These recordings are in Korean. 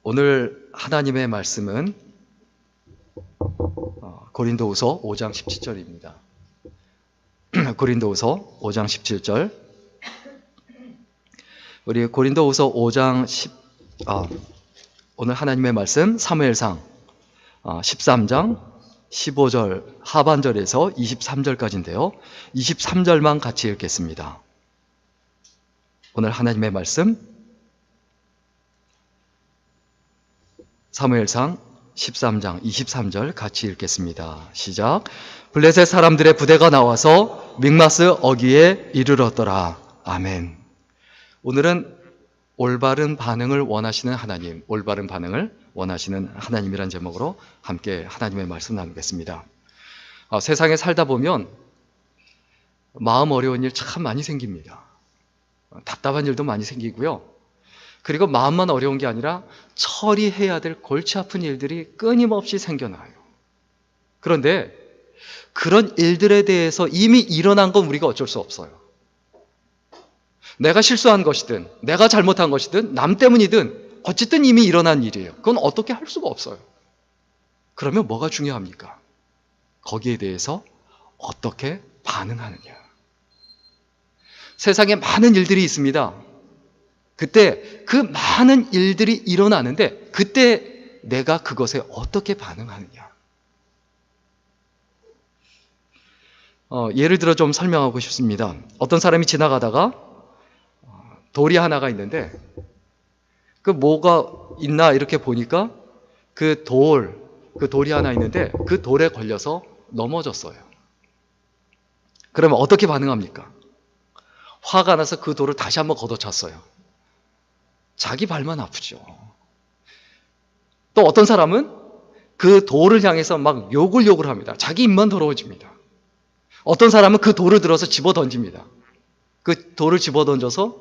오늘 하나님의 말씀은 고린도후서 5장 17절입니다. 고린도후서 5장 17절. 우리 고린도후서 5장 오늘 하나님의 말씀 사무엘상 13장 15절 하반절에서 23절까지인데요. 23절만 같이 읽겠습니다. 오늘 하나님의 말씀 사무엘상 13장 23절 같이 읽겠습니다. 시작. 블레셋 사람들의 부대가 나와서 믹마스 어귀에 이르렀더라. 아멘. 오늘은 올바른 반응을 원하시는 하나님, 올바른 반응을 원하시는 하나님이란 제목으로 함께 하나님의 말씀 나누겠습니다. 세상에 살다 보면 마음 어려운 일 참 많이 생깁니다. 답답한 일도 많이 생기고요. 그리고 마음만 어려운 게 아니라 처리해야 될 골치 아픈 일들이 끊임없이 생겨나요. 그런데 그런 일들에 대해서 이미 일어난 건 우리가 어쩔 수 없어요. 내가 실수한 것이든 내가 잘못한 것이든 남 때문이든 어쨌든 이미 일어난 일이에요. 그건 어떻게 할 수가 없어요. 그러면 뭐가 중요합니까? 거기에 대해서 어떻게 반응하느냐. 세상에 많은 일들이 있습니다. 그때 그 많은 일들이 일어나는데 그때 내가 그것에 어떻게 반응하느냐. 예를 들어 좀 설명하고 싶습니다. 어떤 사람이 지나가다가 돌이 하나가 있는데 그 뭐가 있나 이렇게 보니까 그 돌이 하나 있는데 그 돌에 걸려서 넘어졌어요. 그러면 어떻게 반응합니까? 화가 나서 그 돌을 다시 한번 걷어찼어요. 자기 발만 아프죠. 또 어떤 사람은 그 돌을 향해서 막 욕을 합니다. 자기 입만 더러워집니다. 어떤 사람은 그 돌을 들어서 집어 던집니다. 그 돌을 집어 던져서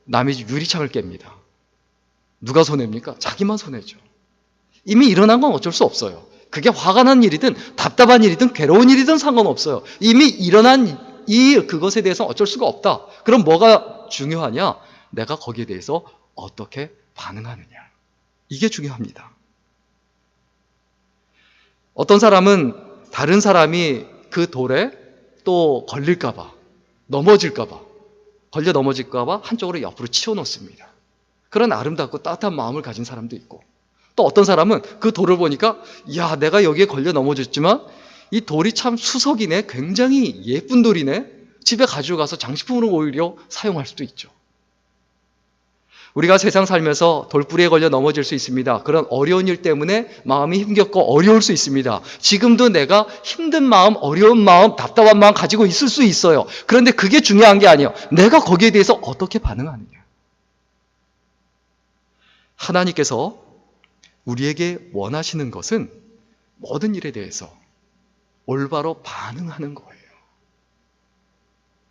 남의 집 유리창을 깹니다. 누가 손해입니까? 자기만 손해죠. 이미 일어난 건 어쩔 수 없어요. 그게 화가 난 일이든 답답한 일이든 괴로운 일이든 상관없어요. 이미 일어난 그것에 대해서 어쩔 수가 없다. 그럼 뭐가 중요하냐? 내가 거기에 대해서 어떻게 반응하느냐. 이게 중요합니다. 어떤 사람은 다른 사람이 그 돌에 또 걸릴까봐, 넘어질까봐, 걸려 넘어질까봐 한쪽으로 옆으로 치워놓습니다. 그런 아름답고 따뜻한 마음을 가진 사람도 있고, 또 어떤 사람은 그 돌을 보니까 야, 내가 여기에 걸려 넘어졌지만 이 돌이 참 수석이네, 굉장히 예쁜 돌이네, 집에 가지고 가서 장식품으로 오히려 사용할 수도 있죠. 우리가 세상 살면서 돌부리에 걸려 넘어질 수 있습니다. 그런 어려운 일 때문에 마음이 힘겹고 어려울 수 있습니다. 지금도 내가 힘든 마음, 어려운 마음, 답답한 마음 가지고 있을 수 있어요. 그런데 그게 중요한 게 아니에요. 내가 거기에 대해서 어떻게 반응하느냐. 하나님께서 우리에게 원하시는 것은 모든 일에 대해서 올바로 반응하는 거예요.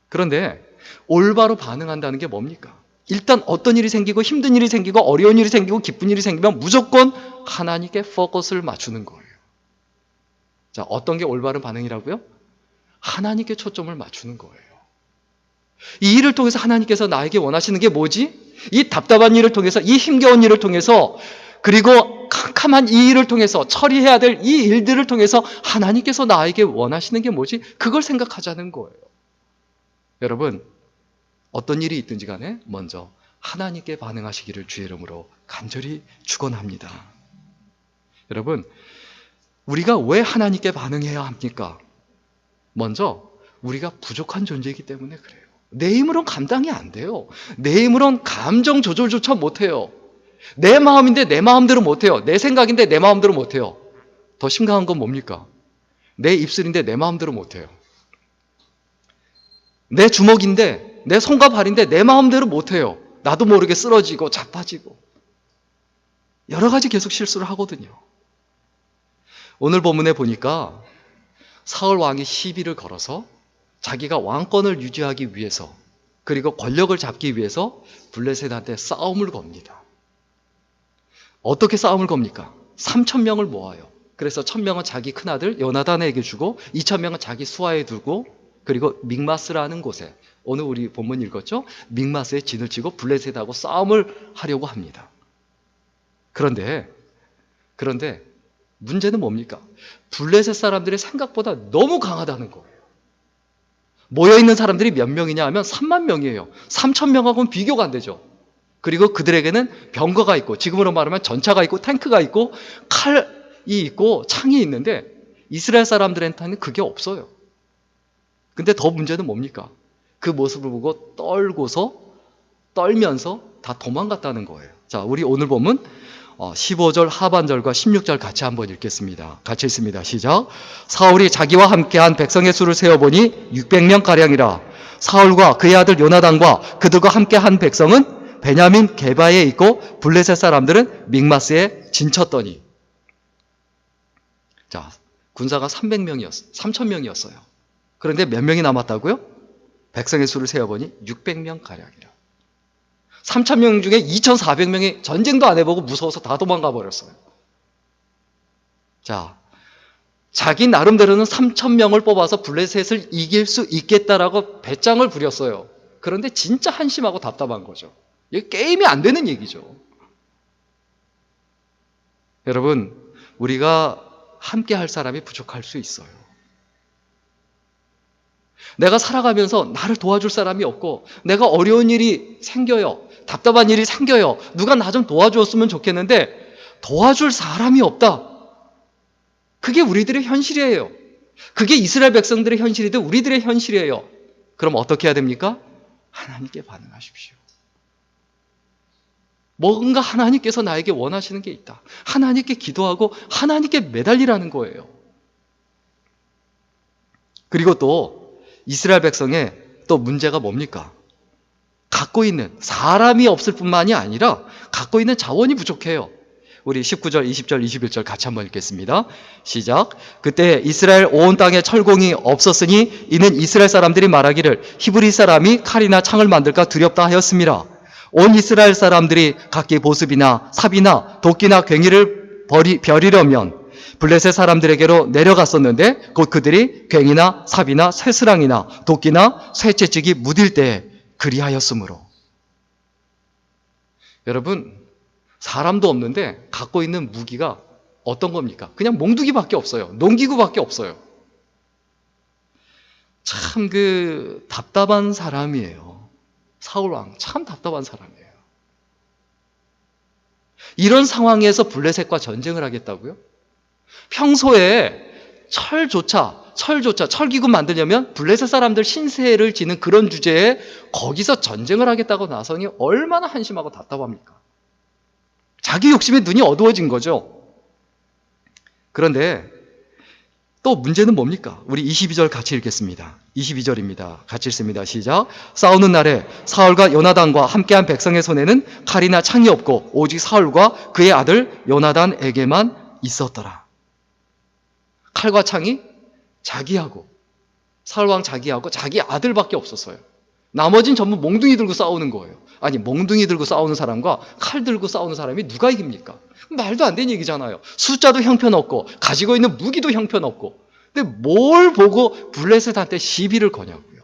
그런데 올바로 반응한다는 게 뭡니까? 일단 어떤 일이 생기고 힘든 일이 생기고 어려운 일이 생기고 기쁜 일이 생기면 무조건 하나님께 포커스를 맞추는 거예요. 자, 어떤 게 올바른 반응이라고요? 하나님께 초점을 맞추는 거예요. 이 일을 통해서 하나님께서 나에게 원하시는 게 뭐지? 이 답답한 일을 통해서, 이 힘겨운 일을 통해서, 그리고 캄캄한 이 일을 통해서, 처리해야 될 이 일들을 통해서 하나님께서 나에게 원하시는 게 뭐지? 그걸 생각하자는 거예요. 여러분, 어떤 일이 있든지 간에 먼저 하나님께 반응하시기를 주의 이름으로 간절히 축원합니다. 여러분, 우리가 왜 하나님께 반응해야 합니까? 먼저 우리가 부족한 존재이기 때문에 그래요. 내 힘으로는 감당이 안 돼요. 내 힘으로는 감정 조절조차 못해요. 내 마음인데 내 마음대로 못해요. 내 생각인데 내 마음대로 못해요. 더 심각한 건 뭡니까? 내 입술인데 내 마음대로 못해요. 내 주먹인데 내 손과 발인데 내 마음대로 못해요. 나도 모르게 쓰러지고 자빠지고 여러 가지 계속 실수를 하거든요. 오늘 본문에 보니까 사울 왕이 시비를 걸어서 자기가 왕권을 유지하기 위해서 그리고 권력을 잡기 위해서 블레셋한테 싸움을 겁니다. 어떻게 싸움을 겁니까? 3,000명을 모아요. 그래서 1,000명은 자기 큰아들 요나단에게 주고 2,000명은 자기 수하에 두고 그리고 믹마스라는 곳에 오늘 우리 본문 읽었죠? 믹마스에 진을 치고 블레셋하고 싸움을 하려고 합니다. 그런데 문제는 뭡니까? 블레셋 사람들의 생각보다 너무 강하다는 거예요. 모여있는 사람들이 몇 명이냐 하면 3만 명이에요. 3천 명하고는 비교가 안 되죠. 그리고 그들에게는 병거가 있고, 지금으로 말하면 전차가 있고, 탱크가 있고, 칼이 있고, 창이 있는데 이스라엘 사람들한테는 그게 없어요. 근데 더 문제는 뭡니까? 그 모습을 보고 떨면서 다 도망갔다는 거예요. 자, 우리 오늘 보면 15절 하반절과 16절 같이 한번 읽겠습니다. 같이 읽습니다. 시작. 사울이 자기와 함께한 백성의 수를 세어보니 600명가량이라. 사울과 그의 아들 요나단과 그들과 함께한 백성은 베냐민 게바에 있고 블레셋 사람들은 믹마스에 진쳤더니. 자, 군사가 3,000명이었어요. 그런데 몇 명이 남았다고요? 백성의 수를 세어보니 600명가량이라. 3,000명 중에 2,400명이 전쟁도 안 해보고 무서워서 다 도망가 버렸어요. 자, 자기 나름대로는 3,000명을 뽑아서 블레셋을 이길 수 있겠다라고 배짱을 부렸어요. 그런데 진짜 한심하고 답답한 거죠. 이게 게임이 안 되는 얘기죠. 여러분, 우리가 함께 할 사람이 부족할 수 있어요. 내가 살아가면서 나를 도와줄 사람이 없고, 내가 어려운 일이 생겨요. 답답한 일이 생겨요. 누가 나 좀 도와주었으면 좋겠는데 도와줄 사람이 없다. 그게 우리들의 현실이에요. 그게 이스라엘 백성들의 현실이든 우리들의 현실이에요. 그럼 어떻게 해야 됩니까? 하나님께 반응하십시오. 뭔가 하나님께서 나에게 원하시는 게 있다. 하나님께 기도하고 하나님께 매달리라는 거예요. 그리고 또 이스라엘 백성의 또 문제가 뭡니까? 갖고 있는 사람이 없을 뿐만이 아니라 갖고 있는 자원이 부족해요. 우리 19절, 20절, 21절 같이 한번 읽겠습니다. 시작. 그때 이스라엘 온 땅에 철공이 없었으니 이는 이스라엘 사람들이 말하기를 히브리 사람이 칼이나 창을 만들까 두렵다 하였습니다. 온 이스라엘 사람들이 각기 보습이나 삽이나 도끼나 괭이를 벼리려면 블레셋 사람들에게로 내려갔었는데 곧 그들이 괭이나 삽이나 쇠스랑이나 도끼나 쇠채찍이 무딜 때에 그리하였으므로. 여러분, 사람도 없는데 갖고 있는 무기가 어떤 겁니까? 그냥 몽두기밖에 없어요. 농기구밖에 없어요. 참 답답한 사람이에요. 사울왕 참 답답한 사람이에요. 이런 상황에서 블레셋과 전쟁을 하겠다고요? 평소에 철기구 만들려면 블레셋 사람들 신세를 지는 그런 주제에 거기서 전쟁을 하겠다고 나서니 얼마나 한심하고 답답합니까? 자기 욕심에 눈이 어두워진 거죠. 그런데 또 문제는 뭡니까? 우리 22절 같이 읽겠습니다. 22절입니다. 같이 읽습니다. 시작. 싸우는 날에 사울과 요나단과 함께한 백성의 손에는 칼이나 창이 없고 오직 사울과 그의 아들 요나단에게만 있었더라. 칼과 창이 자기하고 사울왕 자기하고 자기 아들밖에 없었어요. 나머진 전부 몽둥이 들고 싸우는 거예요. 아니, 몽둥이 들고 싸우는 사람과 칼 들고 싸우는 사람이 누가 이깁니까? 말도 안 되는 얘기잖아요. 숫자도 형편없고 가지고 있는 무기도 형편없고. 근데 뭘 보고 블레셋한테 시비를 거냐고요.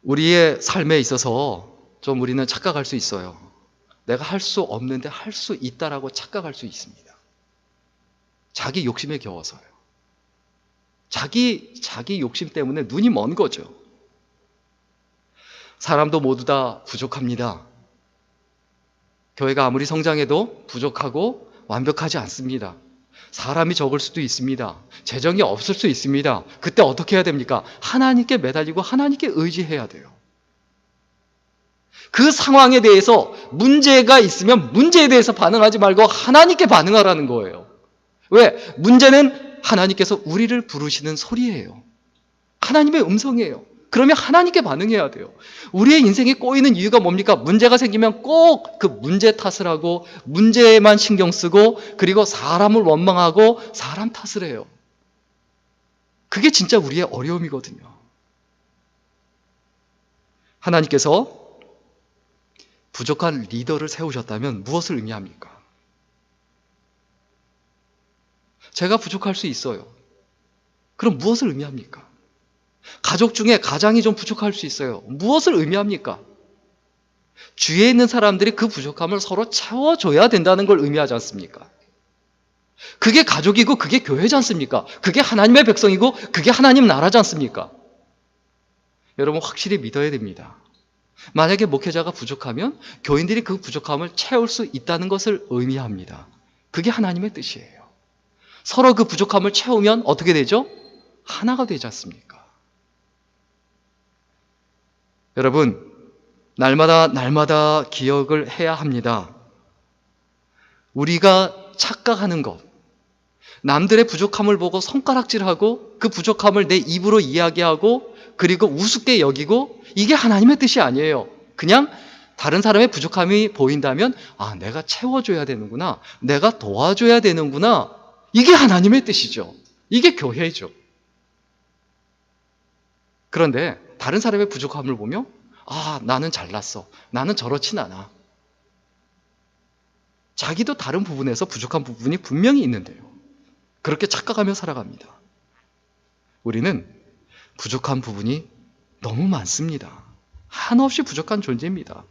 우리의 삶에 있어서 좀 우리는 착각할 수 있어요. 내가 할 수 없는데 할 수 있다라고 착각할 수 있습니다. 자기 욕심에 겨워서요. 자기 욕심 때문에 눈이 먼 거죠. 사람도 모두 다 부족합니다. 교회가 아무리 성장해도 부족하고 완벽하지 않습니다. 사람이 적을 수도 있습니다. 재정이 없을 수 있습니다. 그때 어떻게 해야 됩니까? 하나님께 매달리고 하나님께 의지해야 돼요. 그 상황에 대해서 문제가 있으면 문제에 대해서 반응하지 말고 하나님께 반응하라는 거예요. 왜? 문제는 하나님께서 우리를 부르시는 소리예요. 하나님의 음성이에요. 그러면 하나님께 반응해야 돼요. 우리의 인생이 꼬이는 이유가 뭡니까? 문제가 생기면 꼭 그 문제 탓을 하고 문제에만 신경 쓰고 그리고 사람을 원망하고 사람 탓을 해요. 그게 진짜 우리의 어려움이거든요. 하나님께서 부족한 리더를 세우셨다면 무엇을 의미합니까? 제가 부족할 수 있어요. 그럼 무엇을 의미합니까? 가족 중에 가장이 좀 부족할 수 있어요. 무엇을 의미합니까? 주위에 있는 사람들이 그 부족함을 서로 채워줘야 된다는 걸 의미하지 않습니까? 그게 가족이고 그게 교회지 않습니까? 그게 하나님의 백성이고 그게 하나님 나라지 않습니까? 여러분 확실히 믿어야 됩니다. 만약에 목회자가 부족하면 교인들이 그 부족함을 채울 수 있다는 것을 의미합니다. 그게 하나님의 뜻이에요. 서로 그 부족함을 채우면 어떻게 되죠? 하나가 되지 않습니까? 여러분, 날마다 기억을 해야 합니다. 우리가 착각하는 것, 남들의 부족함을 보고 손가락질하고 그 부족함을 내 입으로 이야기하고 그리고 우습게 여기고 이게 하나님의 뜻이 아니에요. 그냥 다른 사람의 부족함이 보인다면 내가 채워줘야 되는구나. 내가 도와줘야 되는구나. 이게 하나님의 뜻이죠. 이게 교회죠. 그런데 다른 사람의 부족함을 보며 나는 잘났어. 나는 저렇진 않아. 자기도 다른 부분에서 부족한 부분이 분명히 있는데요. 그렇게 착각하며 살아갑니다. 우리는 부족한 부분이 너무 많습니다. 한없이 부족한 존재입니다.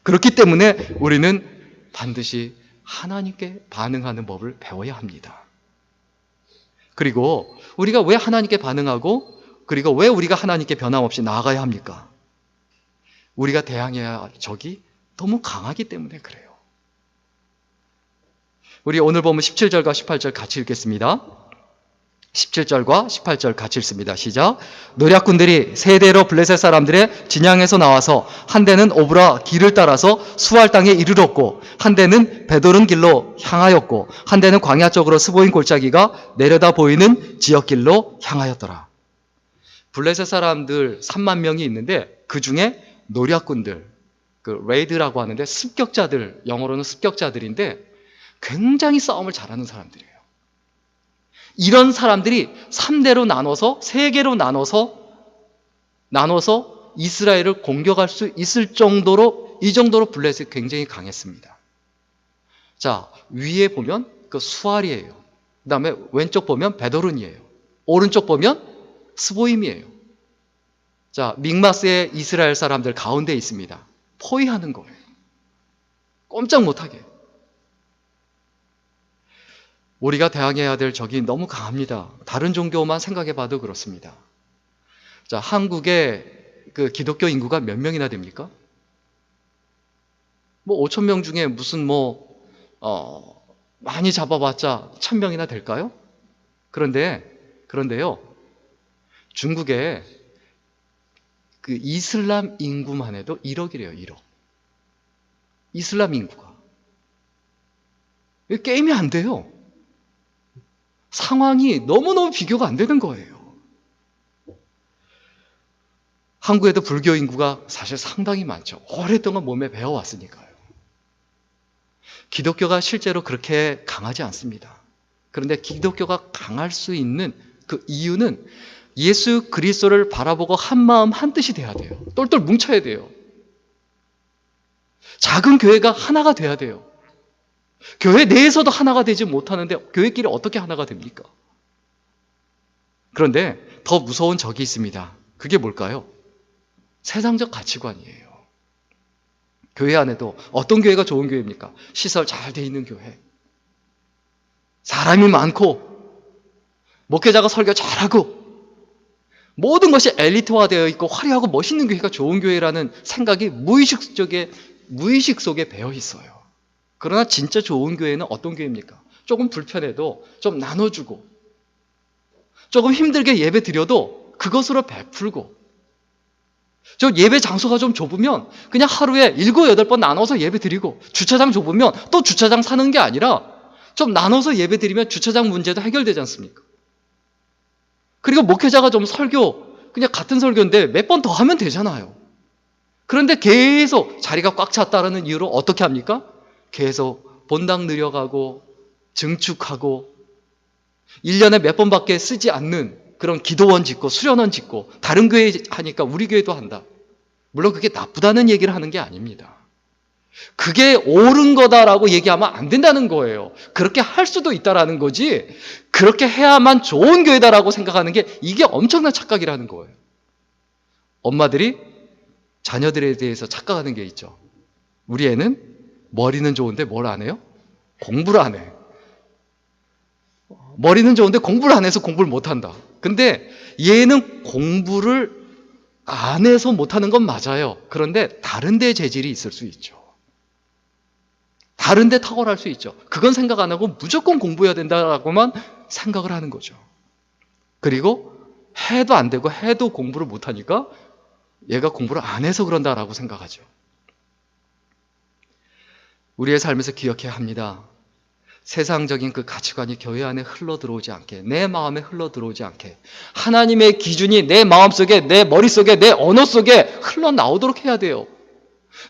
그렇기 때문에 우리는 반드시 하나님께 반응하는 법을 배워야 합니다. 그리고 우리가 왜 하나님께 반응하고 그리고 왜 우리가 하나님께 변함없이 나아가야 합니까? 우리가 대항해야 할 적이 너무 강하기 때문에 그래요. 우리 오늘 보면 17절과 18절 같이 읽겠습니다. 17절과 18절 같이 읽습니다. 시작. 노략군들이 세 대로 블레셋 사람들의 진영에서 나와서 한 대는 오브라 길을 따라서 수알 땅에 이르렀고 한 대는 베도른 길로 향하였고 한 대는 광야 쪽으로 스보임 골짜기가 내려다 보이는 지역길로 향하였더라. 블레셋 사람들 3만 명이 있는데 그 중에 노략군들, 그 레이드라고 하는데 습격자들, 영어로는 습격자들인데 굉장히 싸움을 잘하는 사람들이에요. 이런 사람들이 3대로 나눠서 3개로 나눠서 이스라엘을 공격할 수 있을 정도로 이 정도로 블레셋이 굉장히 강했습니다. 자, 위에 보면 그 수알이에요. 그 다음에 왼쪽 보면 베도른이에요. 오른쪽 보면 스보임이에요. 자, 믹마스의 이스라엘 사람들 가운데 있습니다. 포위하는 거예요. 꼼짝 못하게. 우리가 대항해야 될 적이 너무 강합니다. 다른 종교만 생각해봐도 그렇습니다. 자, 한국의 그 기독교 인구가 몇 명이나 됩니까? 5천 명 중에 무슨 많이 잡아봤자 1,000명이나 될까요? 그런데요, 중국의 그 이슬람 인구만 해도 1억이래요, 1억. 이슬람 인구가. 게임이 안 돼요. 상황이 너무너무 비교가 안 되는 거예요. 한국에도 불교 인구가 사실 상당히 많죠. 오랫동안 몸에 배워왔으니까요. 기독교가 실제로 그렇게 강하지 않습니다. 그런데 기독교가 강할 수 있는 그 이유는 예수 그리스도를 바라보고 한마음 한뜻이 돼야 돼요. 똘똘 뭉쳐야 돼요. 작은 교회가 하나가 돼야 돼요. 교회 내에서도 하나가 되지 못하는데 교회끼리 어떻게 하나가 됩니까? 그런데 더 무서운 적이 있습니다. 그게 뭘까요? 세상적 가치관이에요. 교회 안에도 어떤 교회가 좋은 교회입니까? 시설 잘 돼 있는 교회. 사람이 많고 목회자가 설교 잘하고 모든 것이 엘리트화되어 있고 화려하고 멋있는 교회가 좋은 교회라는 생각이 무의식 속에 배어 있어요. 그러나 진짜 좋은 교회는 어떤 교회입니까? 조금 불편해도 좀 나눠주고 조금 힘들게 예배 드려도 그것으로 베풀고 저 예배 장소가 좀 좁으면 그냥 하루에 7, 8번 나눠서 예배 드리고 주차장 좁으면 또 주차장 사는 게 아니라 좀 나눠서 예배 드리면 주차장 문제도 해결되지 않습니까? 그리고 목회자가 좀 설교 그냥 같은 설교인데 몇 번 더 하면 되잖아요. 그런데 계속 자리가 꽉 찼다는 이유로 어떻게 합니까? 계속 본당 늘려가고 증축하고 1년에 몇 번밖에 쓰지 않는 그런 기도원 짓고 수련원 짓고 다른 교회 하니까 우리 교회도 한다. 물론 그게 나쁘다는 얘기를 하는 게 아닙니다. 그게 옳은 거다라고 얘기하면 안 된다는 거예요. 그렇게 할 수도 있다라는 거지 그렇게 해야만 좋은 교회다라고 생각하는 게 이게 엄청난 착각이라는 거예요. 엄마들이 자녀들에 대해서 착각하는 게 있죠. 우리 애는 머리는 좋은데 뭘 안 해요? 공부를 안 해. 머리는 좋은데 공부를 안 해서 공부를 못 한다. 근데 얘는 공부를 안 해서 못하는 건 맞아요. 그런데 다른 데 재질이 있을 수 있죠. 다른 데 탁월할 수 있죠. 그건 생각 안 하고 무조건 공부해야 된다라고만 생각을 하는 거죠. 그리고 해도 안 되고 해도 공부를 못 하니까 얘가 공부를 안 해서 그런다라고 생각하죠. 우리의 삶에서 기억해야 합니다. 세상적인 그 가치관이 교회 안에 흘러들어오지 않게, 내 마음에 흘러들어오지 않게, 하나님의 기준이 내 마음속에, 내 머릿속에, 내 언어 속에 흘러나오도록 해야 돼요.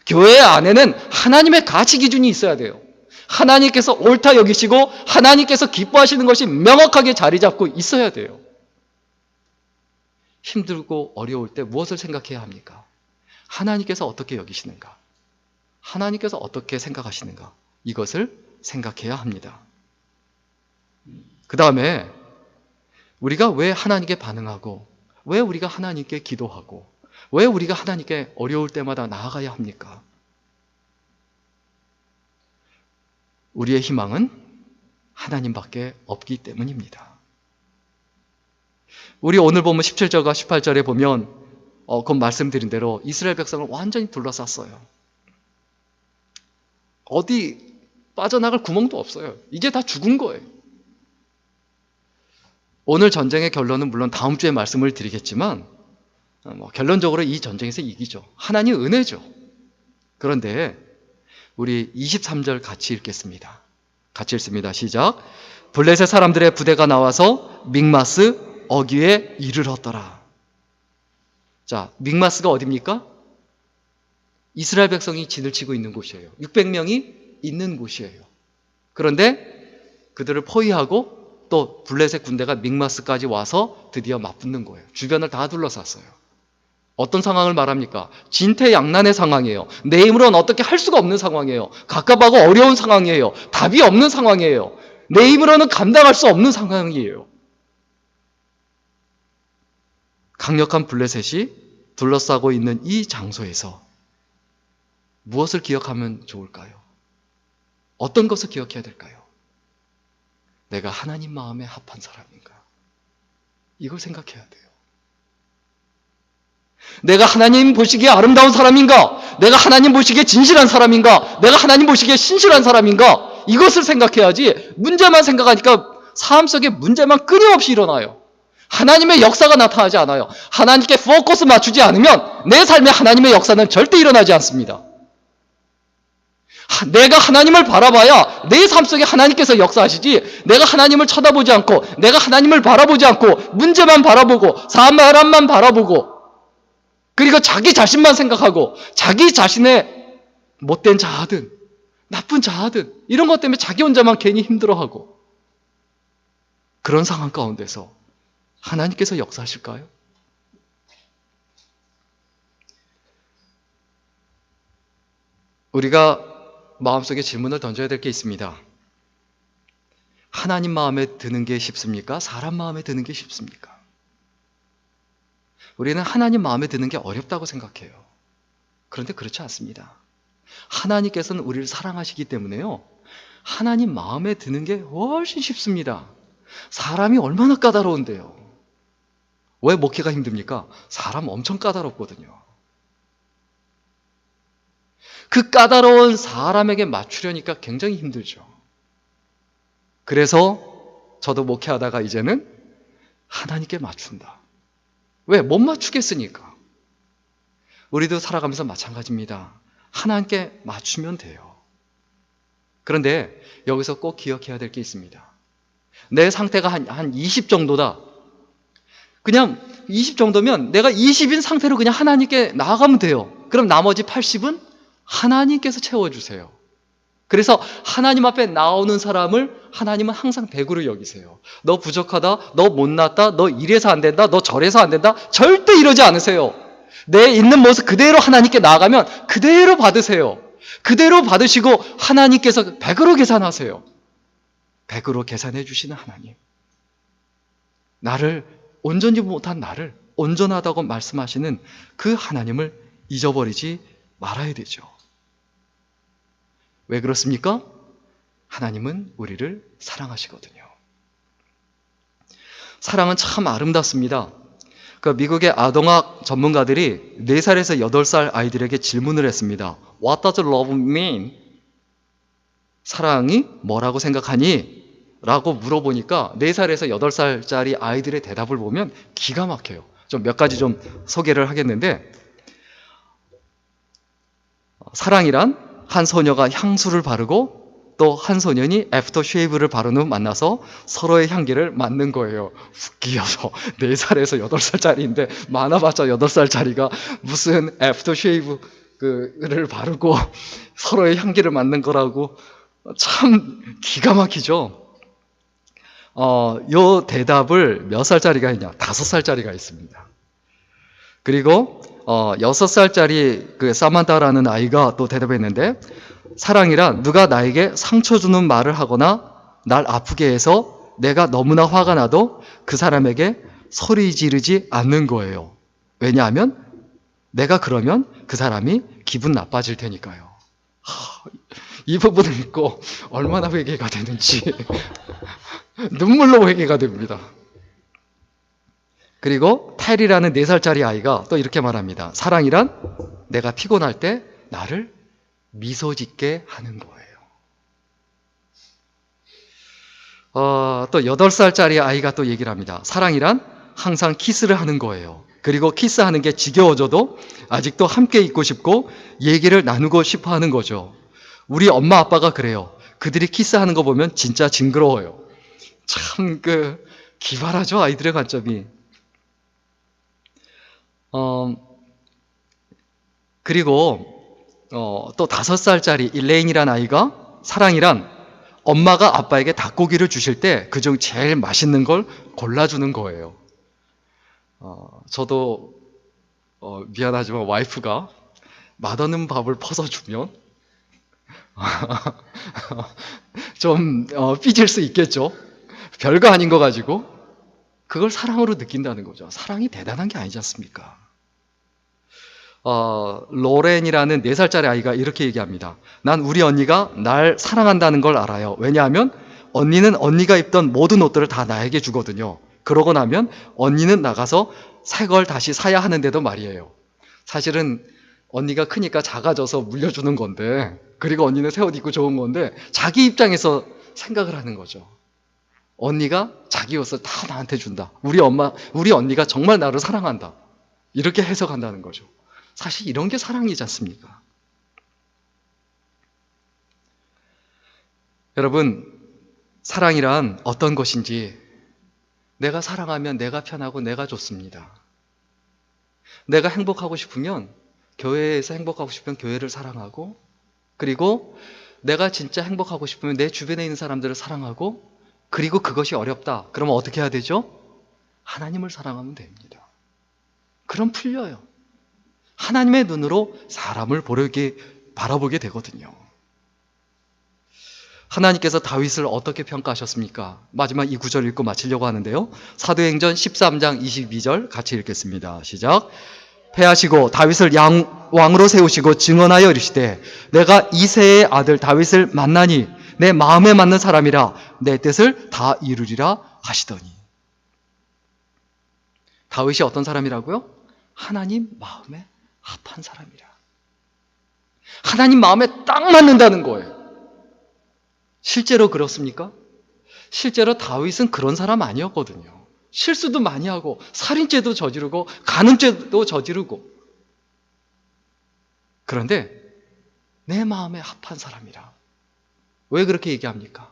교회 안에는 하나님의 가치 기준이 있어야 돼요. 하나님께서 옳다 여기시고 하나님께서 기뻐하시는 것이 명확하게 자리 잡고 있어야 돼요. 힘들고 어려울 때 무엇을 생각해야 합니까? 하나님께서 어떻게 여기시는가? 하나님께서 어떻게 생각하시는가? 이것을 생각해야 합니다. 그 다음에 우리가 왜 하나님께 반응하고, 왜 우리가 하나님께 기도하고, 왜 우리가 하나님께 어려울 때마다 나아가야 합니까? 우리의 희망은 하나님밖에 없기 때문입니다. 우리 오늘 보면 17절과 18절에 보면 그 말씀드린 대로 이스라엘 백성을 완전히 둘러쌌어요. 어디 빠져나갈 구멍도 없어요. 이제 다 죽은 거예요. 오늘 전쟁의 결론은 물론 다음 주에 말씀을 드리겠지만 결론적으로 이 전쟁에서 이기죠. 하나님 은혜죠. 그런데 우리 23절 같이 읽겠습니다. 같이 읽습니다. 시작. 블레셋 사람들의 부대가 나와서 믹마스 어귀에 이르렀더라. 자, 믹마스가 어디입니까? 이스라엘 백성이 진을 치고 있는 곳이에요. 600명이 있는 곳이에요. 그런데 그들을 포위하고 또 블레셋 군대가 믹마스까지 와서 드디어 맞붙는 거예요. 주변을 다 둘러쌌어요. 어떤 상황을 말합니까? 진퇴양난의 상황이에요. 내 힘으로는 어떻게 할 수가 없는 상황이에요. 갑갑하고 어려운 상황이에요. 답이 없는 상황이에요. 내 힘으로는 감당할 수 없는 상황이에요. 강력한 블레셋이 둘러싸고 있는 이 장소에서 무엇을 기억하면 좋을까요? 어떤 것을 기억해야 될까요? 내가 하나님 마음에 합한 사람인가? 이걸 생각해야 돼요. 내가 하나님 보시기에 아름다운 사람인가? 내가 하나님 보시기에 진실한 사람인가? 내가 하나님 보시기에 신실한 사람인가? 이것을 생각해야지 문제만 생각하니까 삶 속에 문제만 끊임없이 일어나요. 하나님의 역사가 나타나지 않아요. 하나님께 포커스 맞추지 않으면 내 삶에 하나님의 역사는 절대 일어나지 않습니다. 내가 하나님을 바라봐야 내 삶 속에 하나님께서 역사하시지, 내가 하나님을 쳐다보지 않고 내가 하나님을 바라보지 않고 문제만 바라보고 사람만 바라보고 그리고 자기 자신만 생각하고 자기 자신의 못된 자아든 나쁜 자아든 이런 것 때문에 자기 혼자만 괜히 힘들어하고 그런 상황 가운데서 하나님께서 역사하실까요? 우리가 마음속에 질문을 던져야 될 게 있습니다. 하나님 마음에 드는 게 쉽습니까? 사람 마음에 드는 게 쉽습니까? 우리는 하나님 마음에 드는 게 어렵다고 생각해요. 그런데 그렇지 않습니다. 하나님께서는 우리를 사랑하시기 때문에요. 하나님 마음에 드는 게 훨씬 쉽습니다. 사람이 얼마나 까다로운데요. 왜 목회가 힘듭니까? 사람 엄청 까다롭거든요. 그 까다로운 사람에게 맞추려니까 굉장히 힘들죠. 그래서 저도 목회하다가 이제는 하나님께 맞춘다. 왜? 못 맞추겠으니까. 우리도 살아가면서 마찬가지입니다. 하나님께 맞추면 돼요. 그런데 여기서 꼭 기억해야 될 게 있습니다. 내 상태가 한 20 정도다. 그냥 20 정도면 내가 20인 상태로 그냥 하나님께 나아가면 돼요. 그럼 나머지 80은 하나님께서 채워주세요. 그래서 하나님 앞에 나오는 사람을 하나님은 항상 대구로 여기세요. 너 부족하다, 너 못났다, 너 이래서 안 된다, 너 저래서 안 된다. 절대 이러지 않으세요. 내 있는 모습 그대로 하나님께 나아가면 그대로 받으세요. 그대로 받으시고 하나님께서 100으로 계산하세요. 100으로 계산해 주시는 하나님. 나를 온전히 못한 나를 온전하다고 말씀하시는 그 하나님을 잊어버리지 말아야 되죠. 왜 그렇습니까? 하나님은 우리를 사랑하시거든요. 사랑은 참 아름답습니다. 미국의 아동학 전문가들이 4살에서 8살 아이들에게 질문을 했습니다. What does love mean? 사랑이 뭐라고 생각하니? 라고 물어보니까 4살에서 8살짜리 아이들의 대답을 보면 기가 막혀요. 좀 몇 가지 좀 소개를 하겠는데, 사랑이란 한 소녀가 향수를 바르고 또 한 소년이 애프터쉐이브를 바른 후 만나서 서로의 향기를 맡는 거예요. 웃기어서 4살에서 8살짜리인데 많아봤자 8살짜리가 무슨 애프터쉐이브를 바르고 서로의 향기를 맡는 거라고. 참 기가 막히죠. 요 대답을 몇 살짜리가 했냐? 5살짜리가 있습니다. 그리고 6살짜리 그 사만타라는 아이가 또 대답했는데, 사랑이란 누가 나에게 상처 주는 말을 하거나 날 아프게 해서 내가 너무나 화가 나도 그 사람에게 소리 지르지 않는 거예요. 왜냐하면 내가 그러면 그 사람이 기분 나빠질 테니까요. 이 부분을 읽고 얼마나 회개가 되는지 눈물로 회개가 됩니다. 그리고 타일이라는 4살짜리 아이가 또 이렇게 말합니다. 사랑이란 내가 피곤할 때 나를 미소 짓게 하는 거예요. 또 8살짜리 아이가 또 얘기를 합니다. 사랑이란 항상 키스를 하는 거예요. 그리고 키스하는 게 지겨워져도 아직도 함께 있고 싶고 얘기를 나누고 싶어 하는 거죠. 우리 엄마 아빠가 그래요. 그들이 키스하는 거 보면 진짜 징그러워요. 참 기발하죠, 아이들의 관점이. 그리고 또 5살짜리 일레인이라는 아이가 사랑이란 엄마가 아빠에게 닭고기를 주실 때 그중 제일 맛있는 걸 골라주는 거예요. 저도 미안하지만 와이프가 맛없는 밥을 퍼서 주면 좀 삐질 수 있겠죠. 별거 아닌 거 가지고 그걸 사랑으로 느낀다는 거죠. 사랑이 대단한 게 아니지 않습니까? 로렌이라는 4살짜리 아이가 이렇게 얘기합니다. 난 우리 언니가 날 사랑한다는 걸 알아요. 왜냐하면 언니는 언니가 입던 모든 옷들을 다 나에게 주거든요. 그러고 나면 언니는 나가서 새 걸 다시 사야 하는데도 말이에요. 사실은 언니가 크니까 작아져서 물려주는 건데, 그리고 언니는 새 옷 입고 좋은 건데 자기 입장에서 생각을 하는 거죠. 언니가 자기 옷을 다 나한테 준다. 우리 언니가 정말 나를 사랑한다. 이렇게 해석한다는 거죠. 사실 이런 게 사랑이지 않습니까? 여러분, 사랑이란 어떤 것인지, 내가 사랑하면 내가 편하고 내가 좋습니다. 내가 행복하고 싶으면, 교회에서 행복하고 싶으면 교회를 사랑하고, 그리고 내가 진짜 행복하고 싶으면 내 주변에 있는 사람들을 사랑하고, 그리고 그것이 어렵다. 그러면 어떻게 해야 되죠? 하나님을 사랑하면 됩니다. 그럼 풀려요. 하나님의 눈으로 사람을 바라보게 되거든요. 하나님께서 다윗을 어떻게 평가하셨습니까? 마지막 이 구절 읽고 마치려고 하는데요. 사도행전 13장 22절 같이 읽겠습니다. 시작. 패하시고 다윗을 왕으로 세우시고 증언하여 이르시되 내가 이새의 아들 다윗을 만나니 내 마음에 맞는 사람이라 내 뜻을 다 이루리라 하시더니. 다윗이 어떤 사람이라고요? 하나님 마음에 합한 사람이라. 하나님 마음에 딱 맞는다는 거예요. 실제로 그렇습니까? 실제로 다윗은 그런 사람 아니었거든요. 실수도 많이 하고 살인죄도 저지르고 간음죄도 저지르고. 그런데 내 마음에 합한 사람이라. 왜 그렇게 얘기합니까?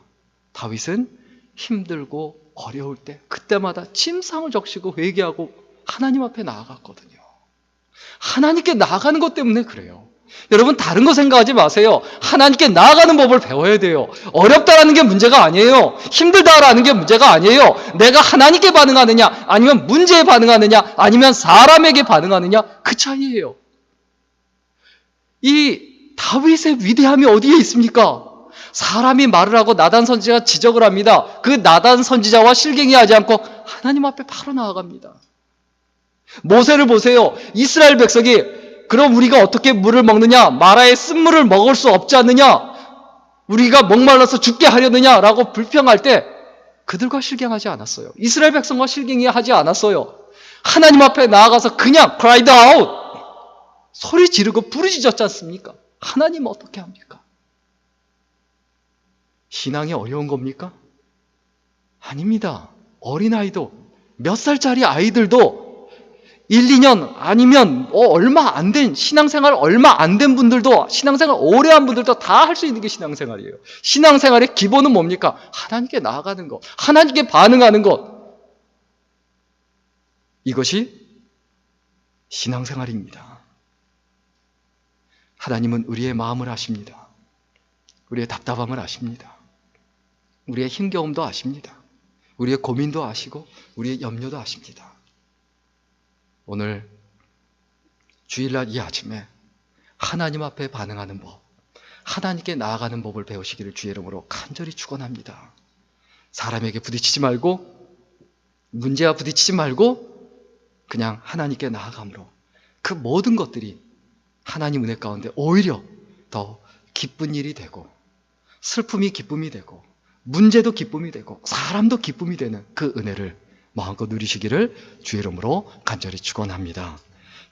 다윗은 힘들고 어려울 때 그때마다 침상을 적시고 회개하고 하나님 앞에 나아갔거든요. 하나님께 나아가는 것 때문에 그래요. 여러분, 다른 거 생각하지 마세요. 하나님께 나아가는 법을 배워야 돼요. 어렵다라는 게 문제가 아니에요. 힘들다라는 게 문제가 아니에요. 내가 하나님께 반응하느냐, 아니면 문제에 반응하느냐, 아니면 사람에게 반응하느냐, 그 차이예요. 이 다윗의 위대함이 어디에 있습니까? 사람이 말을 하고 나단 선지자가 지적을 합니다. 그 나단 선지자와 실갱이하지 않고 하나님 앞에 바로 나아갑니다. 모세를 보세요. 이스라엘 백성이 그럼 우리가 어떻게 물을 먹느냐? 마라의 쓴물을 먹을 수 없지 않느냐? 우리가 목말라서 죽게 하려느냐라고 불평할 때 그들과 실갱하지 않았어요. 이스라엘 백성과 실갱하지 않았어요. 하나님 앞에 나아가서 그냥 cried out, 소리 지르고 부르짖었지 않습니까? 하나님 어떻게 합니까? 신앙이 어려운 겁니까? 아닙니다. 어린아이도, 몇 살짜리 아이들도 1, 2년 아니면 얼마 안 된, 신앙생활 얼마 안 된 분들도, 신앙생활 오래 한 분들도 다 할 수 있는 게 신앙생활이에요. 신앙생활의 기본은 뭡니까? 하나님께 나아가는 것, 하나님께 반응하는 것. 이것이 신앙생활입니다. 하나님은 우리의 마음을 아십니다. 우리의 답답함을 아십니다. 우리의 힘겨움도 아십니다. 우리의 고민도 아시고 우리의 염려도 아십니다. 오늘 주일날 이 아침에 하나님 앞에 반응하는 법, 하나님께 나아가는 법을 배우시기를 주의 이름으로 간절히 축원합니다. 사람에게 부딪히지 말고, 문제와 부딪히지 말고 그냥 하나님께 나아감으로 그 모든 것들이 하나님 은혜 가운데 오히려 더 기쁜 일이 되고, 슬픔이 기쁨이 되고, 문제도 기쁨이 되고, 사람도 기쁨이 되는 그 은혜를 마음껏 누리시기를 주의 이름으로 간절히 축원합니다.